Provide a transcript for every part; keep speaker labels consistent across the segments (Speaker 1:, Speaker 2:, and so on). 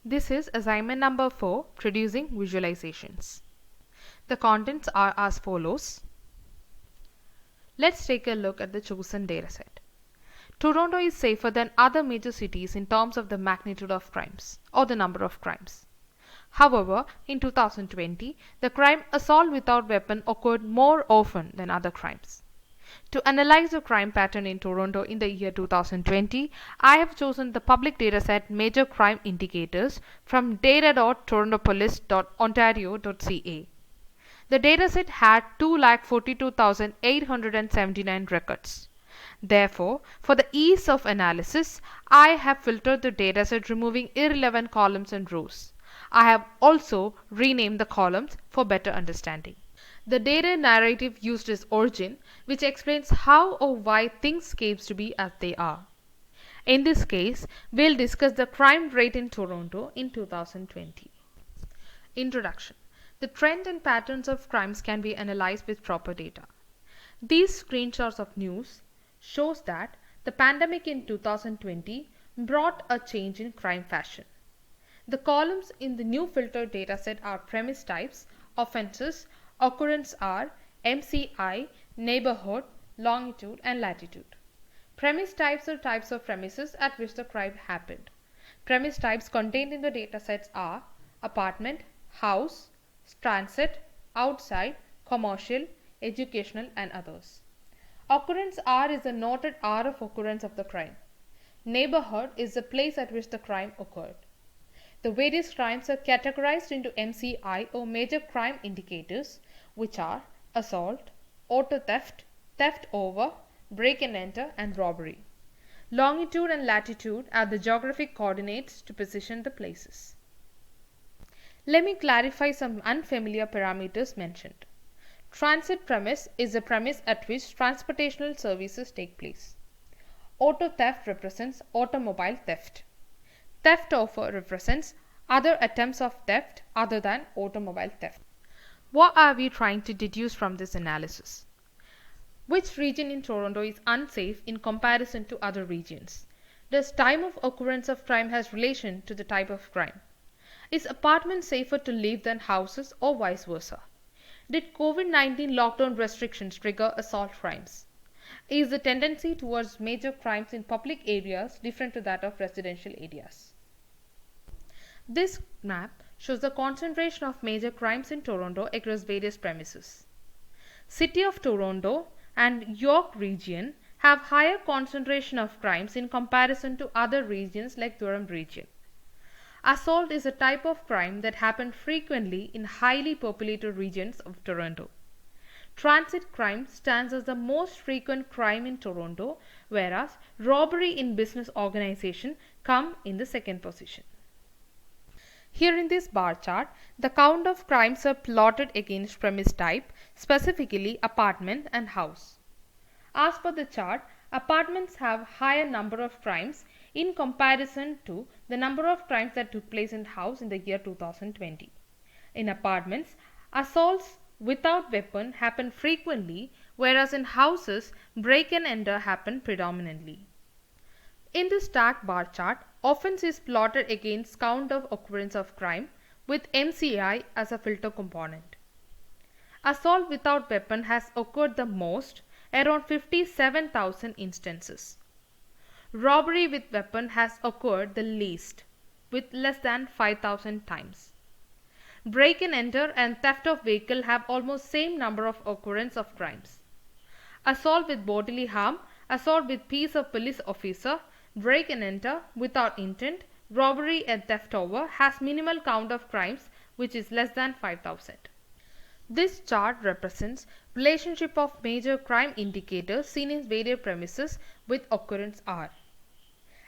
Speaker 1: This is assignment number 4, producing visualizations. The contents are as follows. Let's take a look at the chosen dataset. Toronto is safer than other major cities in terms of the magnitude of crimes or the number of crimes. However, in 2020, the crime assault without weapon occurred more often than other crimes. To analyze the crime pattern in Toronto in the year 2020, I have chosen the public dataset Major Crime Indicators from data.torontopolice.ontario.ca. The dataset had 2,42,879 records. Therefore, for the ease of analysis, I have filtered the dataset removing irrelevant columns and rows. I have also renamed the columns for better understanding. The data narrative used is origin, which explains how or why things came to be as they are. In this case, we'll discuss the crime rate in Toronto in 2020. Introduction. The trend and patterns of crimes can be analyzed with proper data. These screenshots of news shows that the pandemic in 2020 brought a change in crime fashion. The columns in the new filtered dataset are premise types, offenses, occurrence R, MCI, neighborhood, longitude and latitude. Premise types are types of premises at which the crime happened. Premise types contained in the datasets are apartment, house, transit, outside, commercial, educational and others. Occurrence R is the noted R of occurrence of the crime. Neighborhood is the place at which the crime occurred. The various crimes are categorized into MCI or major crime indicators, which are assault, auto theft, theft over, break and enter and robbery. Longitude and latitude are the geographic coordinates to position the places. Let me clarify some unfamiliar parameters mentioned. Transit premise is the premise at which transportational services take place. Auto theft represents automobile theft. Theft over represents other attempts of theft other than automobile theft. What are we trying to deduce from this analysis? Which region in Toronto is unsafe in comparison to other regions? Does time of occurrence of crime has relation to the type of crime? Is apartment safer to live than houses or vice versa? Did COVID-19 lockdown restrictions trigger assault crimes? Is the tendency towards major crimes in public areas different to that of residential areas? This map shows the concentration of major crimes in Toronto across various premises. City of Toronto and York region have higher concentration of crimes in comparison to other regions like Durham region. Assault is a type of crime that happens frequently in highly populated regions of Toronto. Transit crime stands as the most frequent crime in Toronto, whereas robbery in business organization come in the second position. Here in this bar chart, the count of crimes are plotted against premise type, specifically apartment and house. As per the chart, apartments have higher number of crimes in comparison to the number of crimes that took place in house in the year 2020. In apartments, assaults without weapon happen frequently, whereas in houses, break and enter happen predominantly. In this stacked bar chart, offense is plotted against count of occurrence of crime with MCI as a filter component. Assault without weapon has occurred the most, around 57,000 instances. Robbery with weapon has occurred the least, with less than 5,000 times. Break and enter and theft of vehicle have almost same number of occurrence of crimes. Assault with bodily harm, assault with peace of police officer, break and enter without intent, robbery and theft over has minimal count of crimes which is less than 5,000. This chart represents relationship of major crime indicators seen in various premises with occurrence R.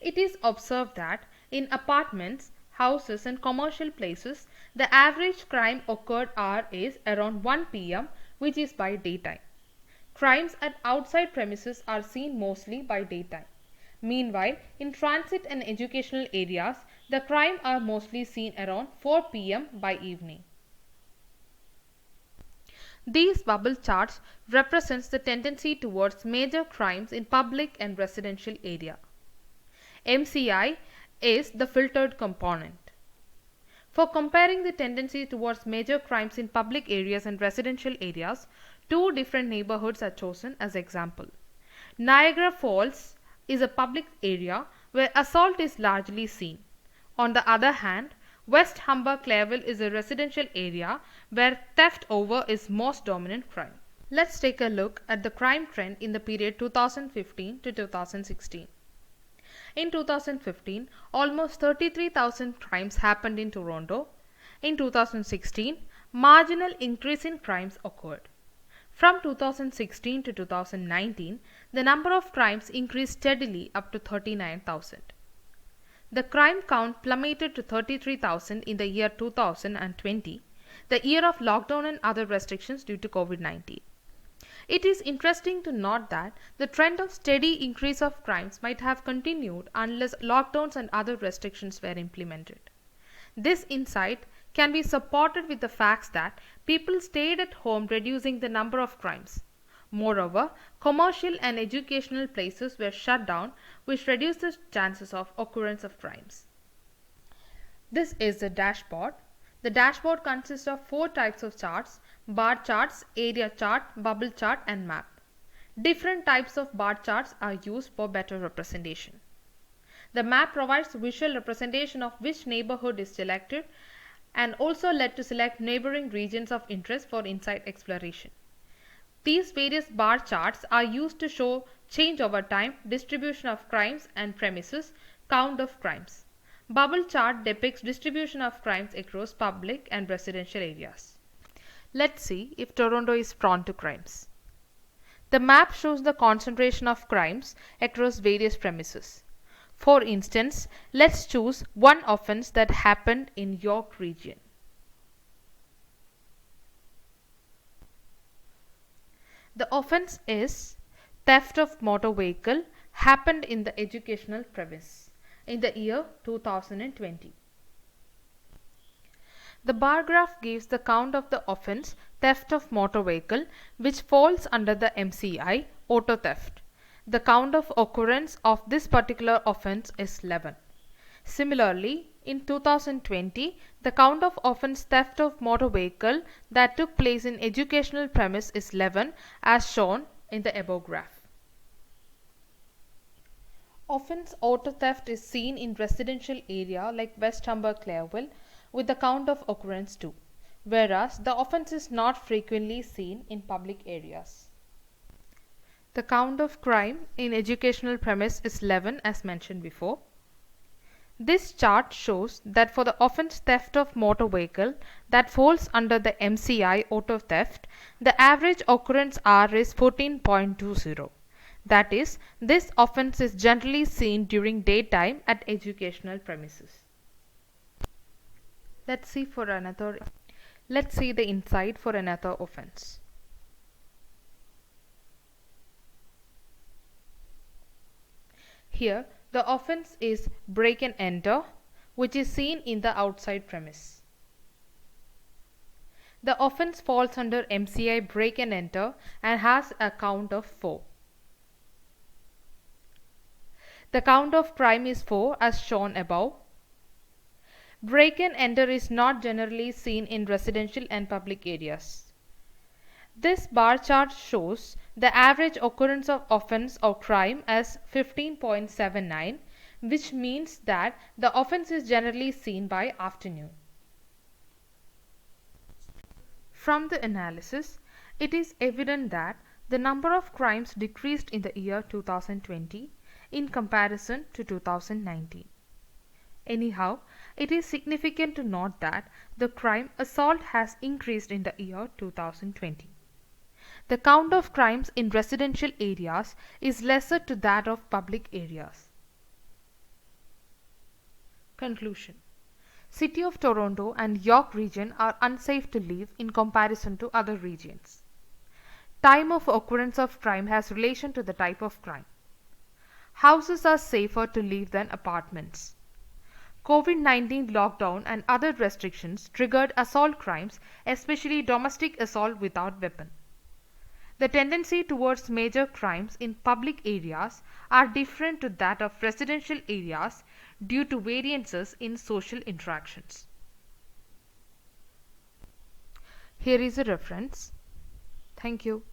Speaker 1: It is observed that in apartments, houses and commercial places, the average crime occurred R is around 1 p.m. which is by daytime. Crimes at outside premises are seen mostly by daytime. Meanwhile, in transit and educational areas, the crime are mostly seen around 4 p.m. by evening. These bubble charts represents the tendency towards major crimes in public and residential area. MCI is the filtered component. For comparing the tendency towards major crimes in public areas and residential areas, two different neighborhoods are chosen as example. Niagara Falls is a public area where assault is largely seen. On the other hand, West Humber Clareville is a residential area where theft over is most dominant crime. Let's take a look at the crime trend in the period 2015 to 2016. In 2015, almost 33,000 crimes happened in Toronto. In 2016, marginal increase in crimes occurred. From 2016 to 2019, the number of crimes increased steadily up to 39,000. The crime count plummeted to 33,000 in the year 2020, the year of lockdown and other restrictions due to COVID-19. It is interesting to note that the trend of steady increase of crimes might have continued unless lockdowns and other restrictions were implemented. This insight can be supported with the facts that people stayed at home, reducing the number of crimes. Moreover, commercial and educational places were shut down, which reduced the chances of occurrence of crimes. This is the dashboard. The dashboard consists of four types of charts: bar charts, area chart, bubble chart, and map. Different types of bar charts are used for better representation. The map provides visual representation of which neighborhood is selected and also led to select neighboring regions of interest for insight exploration. These various bar charts are used to show change over time, distribution of crimes and premises, count of crimes. Bubble chart depicts distribution of crimes across public and residential areas. Let's see if Toronto is prone to crimes. The map shows the concentration of crimes across various premises. For instance, let's choose one offense that happened in York region. The offense is theft of motor vehicle, happened in the educational premise in the year 2020. The bar graph gives the count of the offense theft of motor vehicle, which falls under the MCI, auto theft. The count of occurrence of this particular offense is 11. Similarly, in 2020, the count of offense theft of motor vehicle that took place in educational premise is 11, as shown in the above graph. Offense auto theft is seen in residential area like West Humber Clareville with the count of occurrence 2, whereas the offense is not frequently seen in public areas. The count of crime in educational premise is 11 as mentioned before. This chart shows that for the offense theft of motor vehicle that falls under the MCI auto theft, the average occurrence R is 14.20. That is, this offense is generally seen during daytime at educational premises. Let's see the insight for another offense. Here, the offense is break and enter, which is seen in the outside premise. The offense falls under MCI break and enter and has a count of 4. The count of crime is 4 as shown above. Break and enter is not generally seen in residential and public areas. This bar chart shows the average occurrence of offense or crime as 15.79, which means that the offense is generally seen by afternoon. From the analysis, it is evident that the number of crimes decreased in the year 2020 in comparison to 2019. Anyhow, it is significant to note that the crime assault has increased in the year 2020. The count of crimes in residential areas is lesser to that of public areas. Conclusion. City of Toronto and York region are unsafe to live in comparison to other regions. Time of occurrence of crime has relation to the type of crime. Houses are safer to live than apartments. COVID-19 lockdown and other restrictions triggered assault crimes, especially domestic assault without weapon. The tendency towards major crimes in public areas are different to that of residential areas due to variances in social interactions. Here is a reference. Thank you.